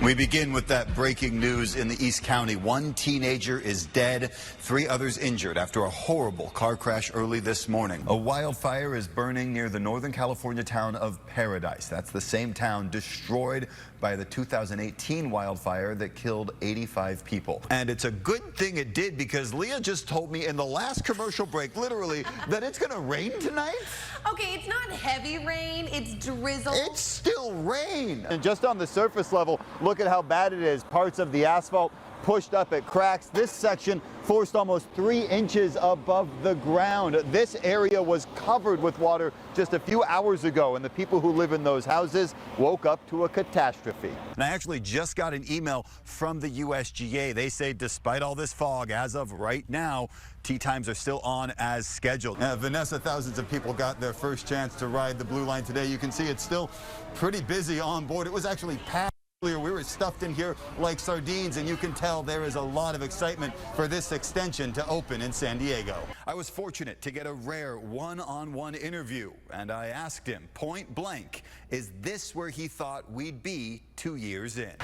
We begin with that breaking news in the East County. One teenager is dead, 3 others injured after a horrible car crash early this morning. A wildfire is burning near the Northern California town of Paradise. That's the same town destroyed by the 2018 wildfire that killed 85 people. And it's a good thing it did, because Leah just told me in the last commercial break, literally, that it's going to rain tonight. Okay, it's not heavy rain, it's drizzle. It's still rain. And just on the surface level, look at how bad it is. Parts of the asphalt pushed up at cracks. This section forced almost 3 inches above the ground. This area was covered with water just a few hours ago, and the people who live in those houses woke up to a catastrophe. And I actually just got an email from the USGA. They say despite all this fog, as of right now, tee times are still on as scheduled. Vanessa, thousands of people got their first chance to ride the Blue Line today. You can see it's still pretty busy on board. It was actually packed. We were stuffed in here like sardines, and you can tell there is a lot of excitement for this extension to open in San Diego. I was fortunate to get a rare one-on-one interview, and I asked him point blank, is this where he thought we'd be 2 years in?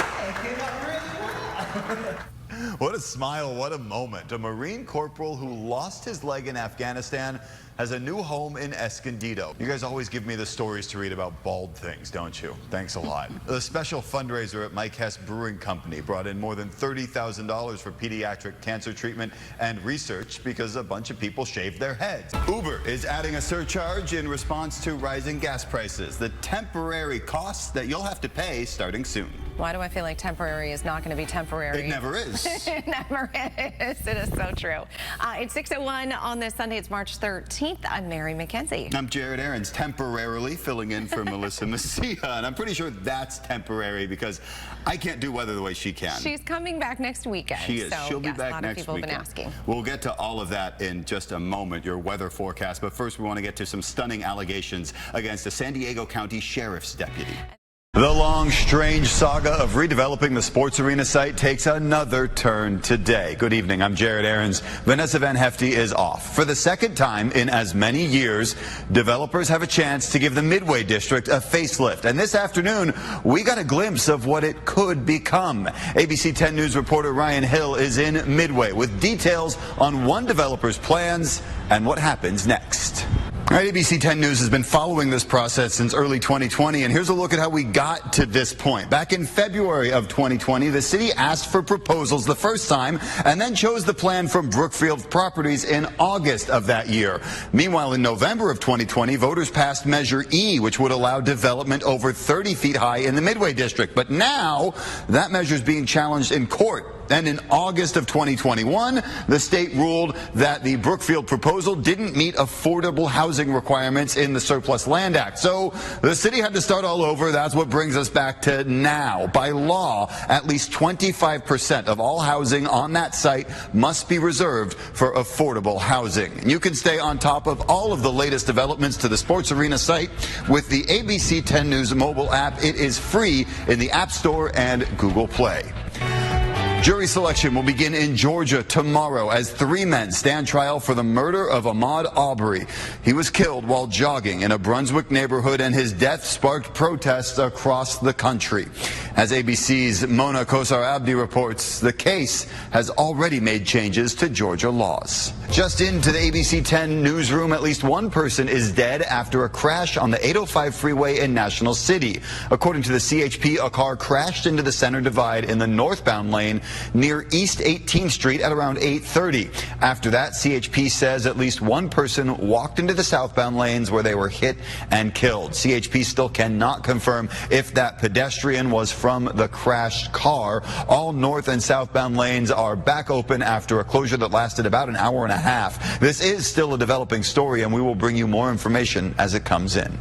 What a smile, what a moment. A Marine corporal who lost his leg in Afghanistan has a new home in Escondido. You guys always give me the stories to read about bald things, don't you? Thanks a lot. The special fundraiser at Mike Hess Brewing Company brought in more than $30,000 for pediatric cancer treatment and research because a bunch of people shaved their heads. Uber is adding a surcharge in response to rising gas prices, the temporary costs that you'll have to pay starting soon. Why do I feel like temporary is not going to be temporary? It never is. It never is. It is so true. It's 6:01 on this Sunday. It's March 13th. I'm Mary McKenzie. I'm Jared Aarons, temporarily filling in for Melissa Messia, and I'm pretty sure that's temporary because I can't do weather the way she can. She's coming back next weekend. She is. So, She'll be yes, back a lot next of people weekend. Have been asking. We'll get to all of that in just a moment, your weather forecast. But first, we want to get to some stunning allegations against a San Diego County Sheriff's deputy. The long, strange saga of redeveloping the sports arena site takes another turn today. Good evening. I'm Jared Aarons. Vanessa Van Hefty is off. For the second time in as many years, developers have a chance to give the Midway District a facelift. And this afternoon, we got a glimpse of what it could become. ABC 10 News reporter Ryan Hill is in Midway with details on one developer's plans and what happens next. All right, ABC 10 News has been following this process since early 2020, and here's a look at how we got to this point. Back in February of 2020, the city asked for proposals the first time and then chose the plan from Brookfield Properties in August of that year. Meanwhile, in November of 2020, voters passed Measure E, which would allow development over 30 feet high in the Midway District. But now that measure is being challenged in court. And in August of 2021, the state ruled that the Brookfield proposal didn't meet affordable housing requirements in the Surplus Land Act. So the city had to start all over. That's what brings us back to now. By law, at least 25% of all housing on that site must be reserved for affordable housing. And you can stay on top of all of the latest developments to the sports arena site with the ABC 10 News mobile app. It is free in the App Store and Google Play. Jury selection will begin in Georgia tomorrow as 3 men stand trial for the murder of Ahmaud Arbery. He was killed while jogging in a Brunswick neighborhood, and his death sparked protests across the country. As ABC's Mona Kosar Abdi reports, the case has already made changes to Georgia laws. Just into the ABC 10 newsroom, at least one person is dead after a crash on the 805 freeway in National City. According to the CHP, a car crashed into the center divide in the northbound lane near East 18th Street at around 8:30. After that, CHP says at least one person walked into the southbound lanes where they were hit and killed. CHP still cannot confirm if that pedestrian was from the crashed car. All north and southbound lanes are back open after a closure that lasted about an hour and a half. This is still a developing story, and we will bring you more information as it comes in.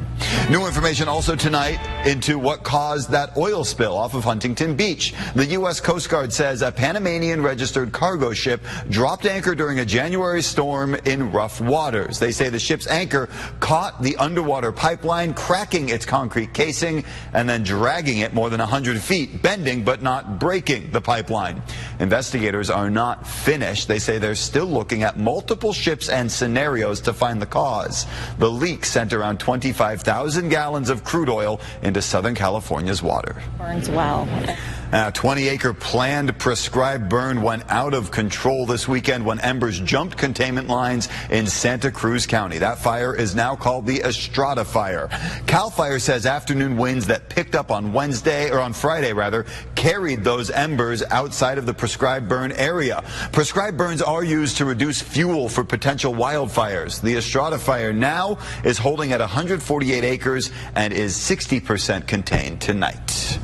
New information also tonight into what caused that oil spill off of Huntington Beach. The U.S. Coast Guard says a Panamanian registered cargo ship dropped anchor during a January storm in rough waters. They say the ship's anchor caught the underwater pipeline, cracking its concrete casing and then dragging it more than 100 500 feet, bending but not breaking the pipeline. Investigators are not finished. They say they're still looking at multiple ships and scenarios to find the cause. The leak sent around 25,000 gallons of crude oil into Southern California's water. Burns well. A 20-acre planned prescribed burn went out of control this weekend when embers jumped containment lines in Santa Cruz County. That fire is now called the Estrada Fire. CAL FIRE says afternoon winds that picked up on Friday, carried those embers outside of the prescribed burn area. Prescribed burns are used to reduce fuel for potential wildfires. The Estrada Fire now is holding at 148 acres and is 60% contained tonight.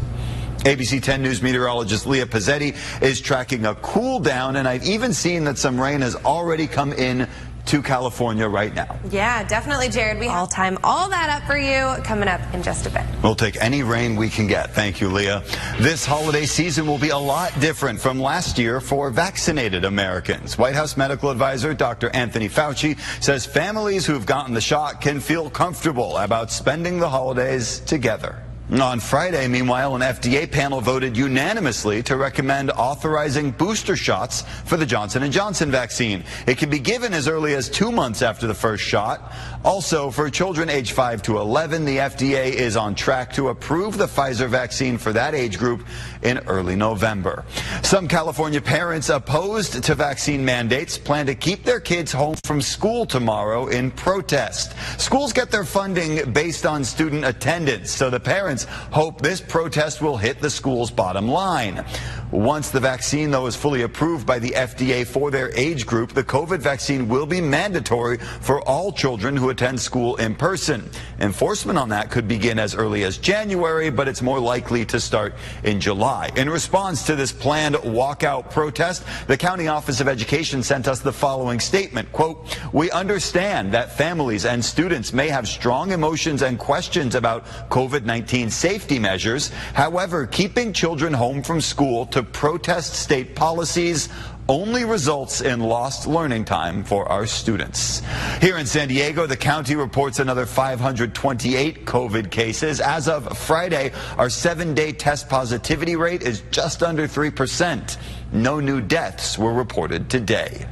ABC 10 News meteorologist Leah Pizzetti is tracking a cool down, and I've even seen that some rain has already come in to California right now. Yeah, definitely, Jared. We all time all that up for you coming up in just a bit. We'll take any rain we can get. Thank you, Leah. This holiday season will be a lot different from last year for vaccinated Americans. White House medical advisor Dr. Anthony Fauci says families who've gotten the shot can feel comfortable about spending the holidays together. On Friday, meanwhile, an FDA panel voted unanimously to recommend authorizing booster shots for the Johnson & Johnson vaccine. It can be given as early as 2 months after the first shot. Also, for children age 5 to 11, the FDA is on track to approve the Pfizer vaccine for that age group in early November. Some California parents opposed to vaccine mandates plan to keep their kids home from school tomorrow in protest. Schools get their funding based on student attendance, so the parents hope this protest will hit the school's bottom line. Once the vaccine, though, is fully approved by the FDA for their age group, the COVID vaccine will be mandatory for all children who attend school in person. Enforcement on that could begin as early as January, but it's more likely to start in July. In response to this planned walkout protest, the County Office of Education sent us the following statement, quote, "We understand that families and students may have strong emotions and questions about COVID-19 safety measures. However, keeping children home from school to protest state policies only results in lost learning time for our students." Here in San Diego, the county reports another 528 COVID cases. As of Friday, our 7-day test positivity rate is just under 3%. No new deaths were reported today.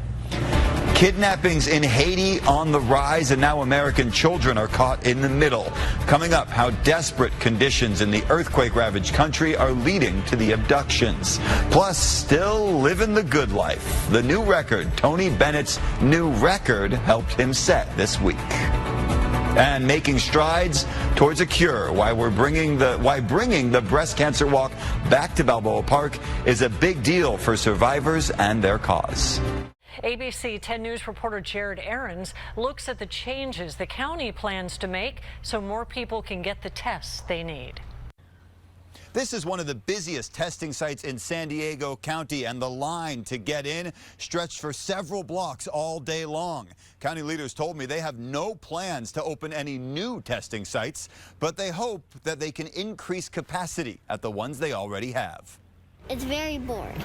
Kidnappings in Haiti on the rise, and now American children are caught in the middle. Coming up, how desperate conditions in the earthquake-ravaged country are leading to the abductions. Plus, still living the good life. The new record, Tony Bennett's new record, helped him set this week. And making strides towards a cure. Why bringing the breast cancer walk back to Balboa Park is a big deal for survivors and their cause. ABC 10 News reporter Jared Aarons looks at the changes the county plans to make so more people can get the tests they need. This is one of the busiest testing sites in San Diego County, and the line to get in stretched for several blocks all day long. County leaders told me they have no plans to open any new testing sites, but they hope that they can increase capacity at the ones they already have. It's very boring.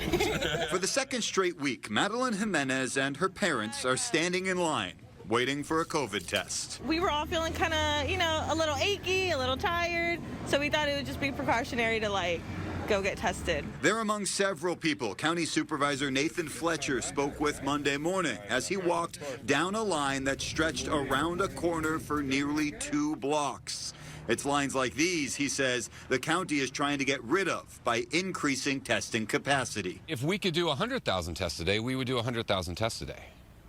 For the second straight week, Madeline Jimenez and her parents are standing in line, waiting for a COVID test. We were all feeling kind of, a little achy, a little tired, so we thought it would just be precautionary to, go get tested. They're among several people County Supervisor Nathan Fletcher spoke with Monday morning as he walked down a line that stretched around a corner for nearly 2 blocks. It's lines like these, he says, the county is trying to get rid of by increasing testing capacity. If we could do 100,000 tests a day, we would do 100,000 tests a day,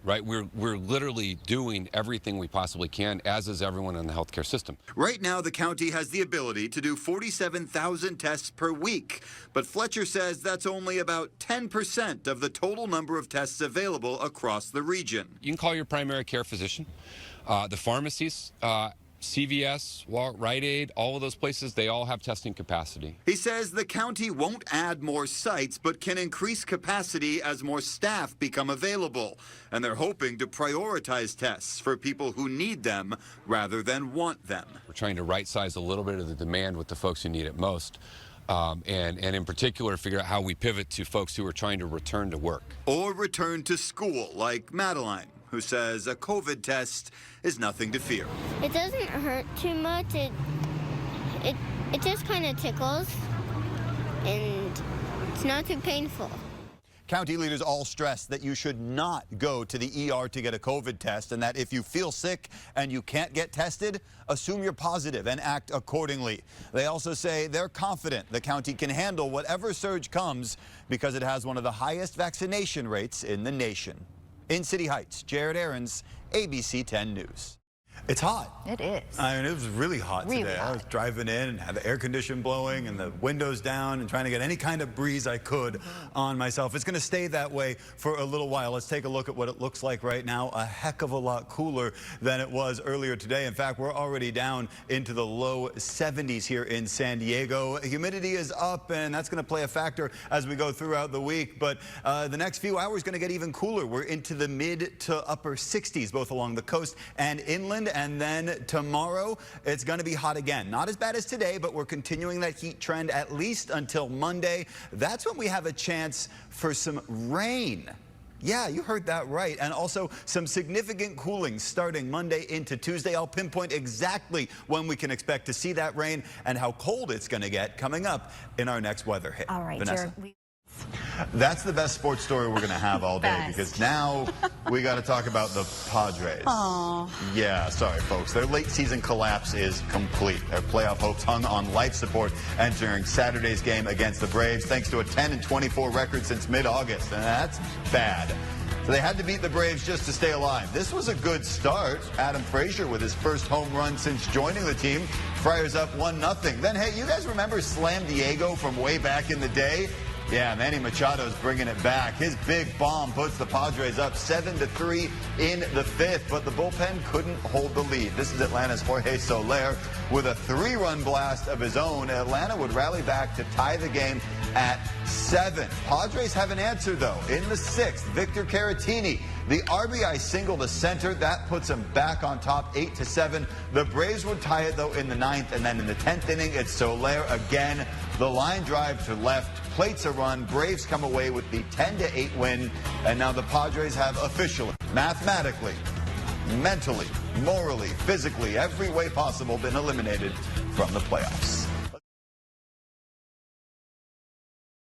right? We're literally doing everything we possibly can, as is everyone in the healthcare system. Right now, the county has the ability to do 47,000 tests per week, but Fletcher says that's only about 10% of the total number of tests available across the region. You can call your primary care physician, the pharmacies, CVS, Rite Aid, all of those places, they all have testing capacity. He says the county won't add more sites, but can increase capacity as more staff become available. And they're hoping to prioritize tests for people who need them rather than want them. We're trying to right-size a little bit of the demand with the folks who need it most. And in particular, figure out how we pivot to folks who are trying to return to work. Or return to school, like Madeline, who says a COVID test is nothing to fear. It doesn't hurt too much. It just kind of tickles. and it's not too painful. County leaders all stress that you should not go to the ER to get a COVID test, and that if you feel sick and you can't get tested, assume you're positive and act accordingly. They also say they're confident the county can handle whatever surge comes because it has one of the highest vaccination rates in the nation. In City Heights, Jared Aarons, ABC 10 News. It's hot. It is. I mean, it was really hot Really today. hot. I was driving in and had the air conditioning blowing and the windows down and trying to get any kind of breeze I could on myself. It's going to stay that way for a little while. Let's take a look at what it looks like right now. A heck of a lot cooler than it was earlier today. In fact, we're already down into the low 70s here in San Diego. Humidity is up, and that's going to play a factor as we go throughout the week. But the next few hours going to get even cooler. We're into the mid to upper 60s, both along the coast and inland. And then tomorrow, it's going to be hot again. Not as bad as today, but we're continuing that heat trend at least until Monday. That's when we have a chance for some rain. Yeah, you heard that right. And also some significant cooling starting Monday into Tuesday. I'll pinpoint exactly when we can expect to see that rain and how cold it's going to get coming up in our next weather hit. All right, Vanessa. Jared. That's the best sports story we're going to have all day because now we got to talk about the Padres. Aww. Yeah, sorry, folks. Their late season collapse is complete. Their playoff hopes hung on life support entering Saturday's game against the Braves thanks to a 10-24 record since mid-August, and that's bad. So they had to beat the Braves just to stay alive. This was a good start. Adam Frazier with his first home run since joining the team. Friars up 1-0. Then, hey, you guys remember Slam Diego from way back in the day? Yeah, Manny Machado's bringing it back. His big bomb puts the Padres up 7-3 in the fifth, but the bullpen couldn't hold the lead. This is Atlanta's Jorge Soler with a 3-run blast of his own. Atlanta would rally back to tie the game at 7. Padres have an answer, though. In the 6th, Victor Caratini, the RBI single to center. That puts him back on top, 8-7. The Braves would tie it, though, in the 9th, and then in the 10th inning, it's Soler again. The line drive to left plates a run. Braves come away with the 10-8 win, and now the Padres have officially, mathematically, mentally, morally, physically, every way possible been eliminated from the playoffs.